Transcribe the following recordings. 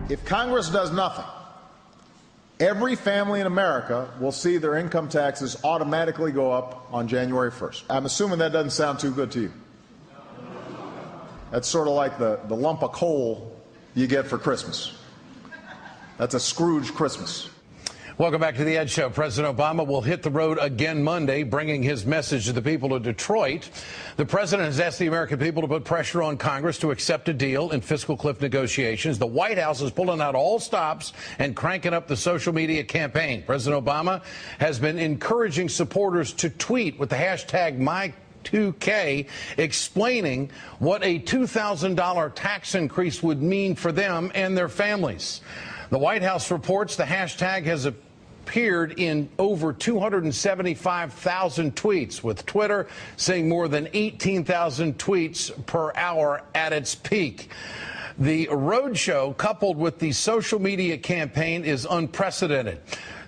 If Congress does nothing, every family in America will see their income taxes automatically go up on January 1st. I'm assuming that doesn't sound too good to you. That's sort of like the lump of coal you get for Christmas. That's a Scrooge Christmas. Welcome back to the Ed Show. President Obama will hit the road again Monday, bringing his message to the people of Detroit. The president has asked the American people to put pressure on Congress to accept a deal in fiscal cliff negotiations. The White House is pulling out all stops and cranking up the social media campaign. President Obama has been encouraging supporters to tweet with the hashtag #My2K, explaining what a $2,000 tax increase would mean for them and their families. The White House reports the hashtag has appeared in over 275,000 tweets, with Twitter seeing more than 18,000 tweets per hour at its peak. The roadshow, coupled with the social media campaign, is unprecedented.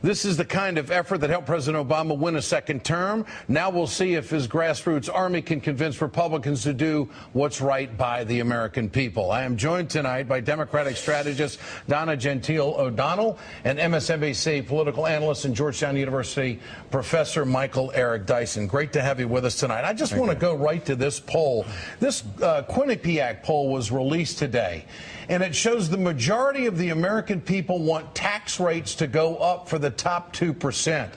This is the kind of effort that helped President Obama win a second term. Now we'll see if his grassroots army can convince Republicans to do what's right by the American people. I am joined tonight by Democratic strategist Donna Gentile O'Donnell and MSNBC political analyst and Georgetown University professor Michael Eric Dyson. Great to have you with us tonight. I just want to go right to this poll. This Quinnipiac poll was released today, and it shows the majority of the American people want tax rates to go up for the top 2%.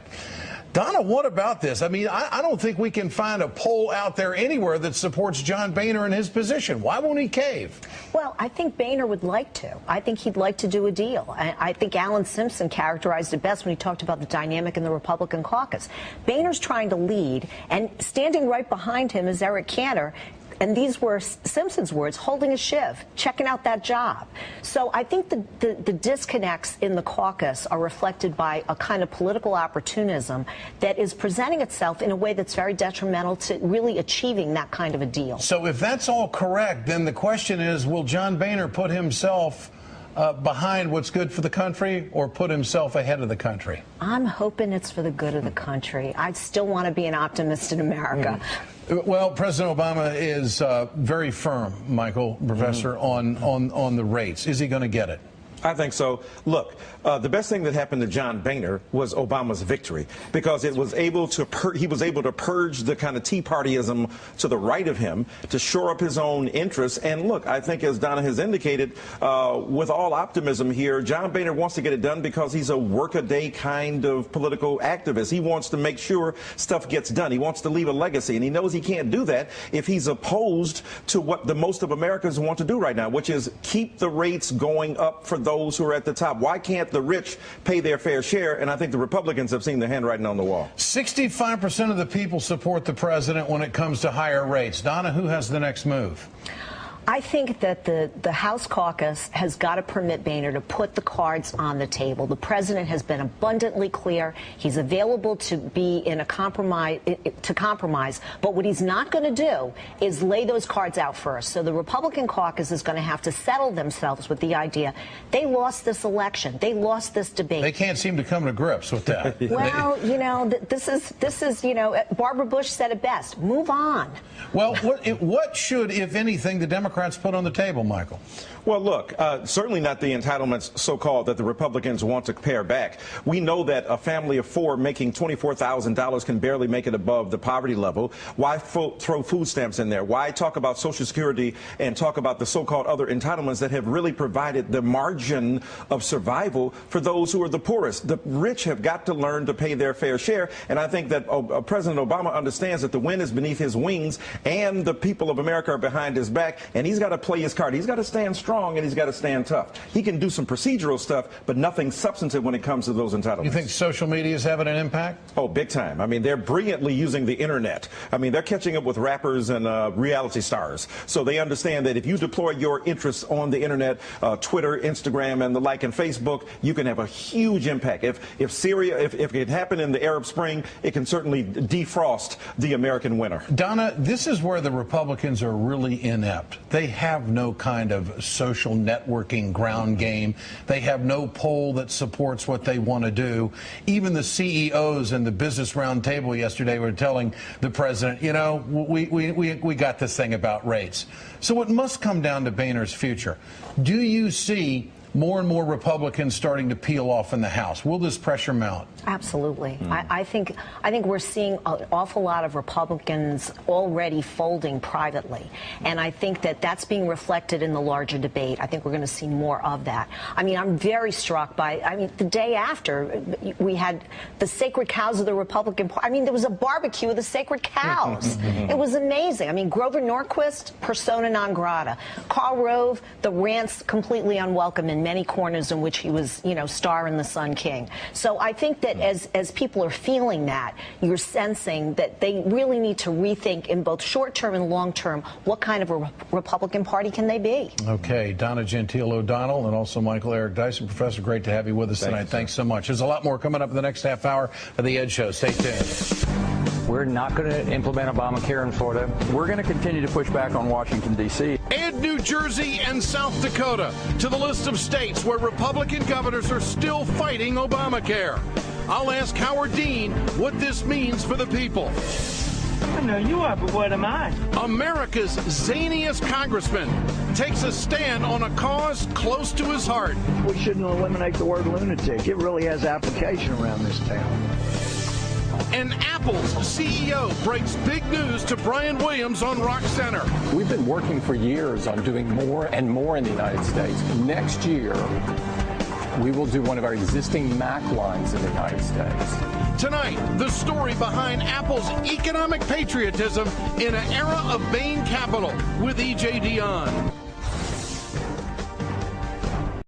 Donna, what about this? I mean, I don't think we can find a poll out there anywhere that supports John Boehner in his position. Why won't he cave? Well, I think Boehner would like to. I think he'd like to do a deal. I think Alan Simpson characterized it best when he talked about the dynamic in the Republican caucus. Boehner's trying to lead, and standing right behind him is Eric Cantor. And these were Simpson's words, holding a shiv, checking out that job. So I think the disconnects in the caucus are reflected by a kind of political opportunism that is presenting itself in a way that's very detrimental to really achieving that kind of a deal. So if that's all correct, then the question is, will John Boehner put himself behind what's good for the country or put himself ahead of the country? I'm hoping it's for the good of the country. I still want to be an optimist in America. Well, President Obama is very firm, Michael, Professor, on the rates. Is he going to get it? I think so. Look, the best thing that happened to John Boehner was Obama's victory, because it was able to he was able to purge the kind of Tea Partyism to the right of him, to shore up his own interests. And look, I think, as Donna has indicated, with all optimism here, John Boehner wants to get it done because he's a workaday kind of political activist. He wants to make sure stuff gets done. He wants to leave a legacy, and he knows he can't do that if he's opposed to what the most of Americans want to do right now, which is keep the rates going up for those who are at the top. Why can't the rich pay their fair share? And I think the Republicans have seen the handwriting on the wall. 65% of the people support the president when it comes to higher rates. Donna, who has the next move? I think that the House caucus has got to permit Boehner to put the cards on the table. The president has been abundantly clear. He's available to be in a compromise, but what he's not going to do is lay those cards out first. So the Republican caucus is going to have to settle themselves with the idea they lost this election. They lost this debate. They can't seem to come to grips with that. Well, you know, this is, you know, Barbara Bush said it best. Move on. Well, what should, if anything, the Democrats put on the table, Michael? Well, look, certainly not the entitlements, so-called, that the Republicans want to pare back. We know that a family of four making $24,000 can barely make it above the poverty level. Why throw food stamps in there? Why talk about Social Security and talk about the so-called other entitlements that have really provided the margin of survival for those who are the poorest? The rich have got to learn to pay their fair share, and I think that President Obama understands that the wind is beneath his wings and the people of America are behind his back, and he's got to play his card. He's got to stand strong, and he's got to stand tough. He can do some procedural stuff, but nothing substantive when it comes to those entitlements. You think social media is having an impact? Oh, big time. I mean, they're brilliantly using the internet. I mean, they're catching up with rappers and reality stars. So they understand that if you deploy your interests on the internet, Twitter, Instagram, and the like, and Facebook, you can have a huge impact. If Syria, if it happened in the Arab Spring, it can certainly defrost the American winter. Donna, this is where the Republicans are really inept. They have no kind of social networking ground game. They have no poll that supports what they want to do. Even the CEOs in the Business Roundtable yesterday were telling the president, you know, we got this thing about rates. So it must come down to Boehner's future. Do you see more and more Republicans starting to peel off in the House. Will this pressure mount? Absolutely. I think we're seeing an awful lot of Republicans already folding privately. And I think that that's being reflected in the larger debate. I think we're going to see more of that. I mean, I'm very struck by, the day after, we had the sacred cows of the Republican Party. I mean, there was a barbecue of the sacred cows. It was amazing. I mean, Grover Norquist, persona non grata. Karl Rove, the rants completely unwelcome in many corners in which he was, star in the Sun King. So I think that as people are feeling that, you're sensing that they really need to rethink in both short term and long term what kind of a Republican Party can they be. Okay, Donna Gentile O'Donnell and also Michael Eric Dyson. Professor, great to have you with us tonight. Thanks so much. There's a lot more coming up in the next half hour of The Ed Show. Stay tuned. We're not going to implement Obamacare in Florida. We're going to continue to push back on Washington, D.C. Add New Jersey and South Dakota to the list of states where Republican governors are still fighting Obamacare. I'll ask Howard Dean what this means for the people. I know you are, but what am I? America's zaniest congressman takes a stand on a cause close to his heart. We shouldn't eliminate the word lunatic. It really has application around this town. And Apple's CEO breaks big news to Brian Williams on Rock Center. We've been working for years on doing more and more in the United States. Next year, we will do one of our existing Mac lines in the United States. Tonight, the story behind Apple's economic patriotism in an era of Bain Capital with E.J. Dionne.